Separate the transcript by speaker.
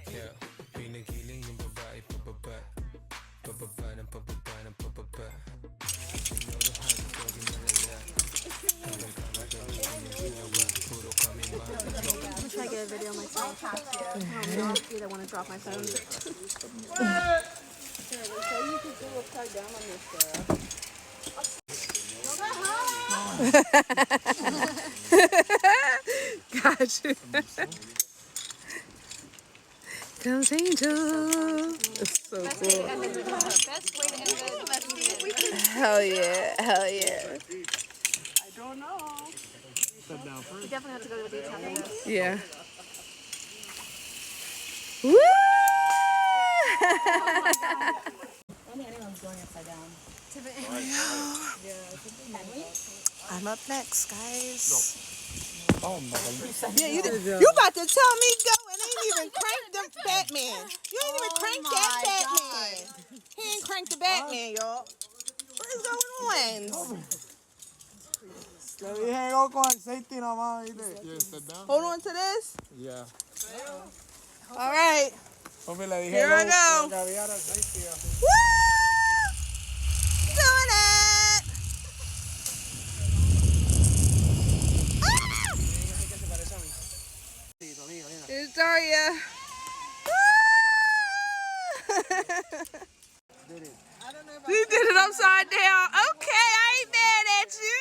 Speaker 1: Yeah, pinigiling yung babae pababa. Pababa ng pababa ng pababa. Sinorohan ko ginalala. Hanggang kamagaling yung ginawa. Puro kami
Speaker 2: I'm gonna try to get a video myself. Either want to drop my phone.
Speaker 3: So you could go upside down on this girl.
Speaker 2: Gotcha. Comes Angel. It's so cool. Hell yeah. Hell yeah.
Speaker 3: I don't know.
Speaker 2: We definitely have to go to the beach after this.
Speaker 3: Yeah.
Speaker 2: Woo!
Speaker 3: Anyone's going upside down.
Speaker 2: I'm up next, guys.
Speaker 1: Oh my God.
Speaker 3: Yeah, you about to tell me go and ain't even crank the Batman. You ain't even crank that Batman. He ain't cranked the Batman, y'all. What is going on? Hold on to this.
Speaker 1: Yeah.
Speaker 3: All right. Here I go. Woo! Doing it. Ah! Here's Daria. Woo! He did it upside down. Okay, I ain't mad at you.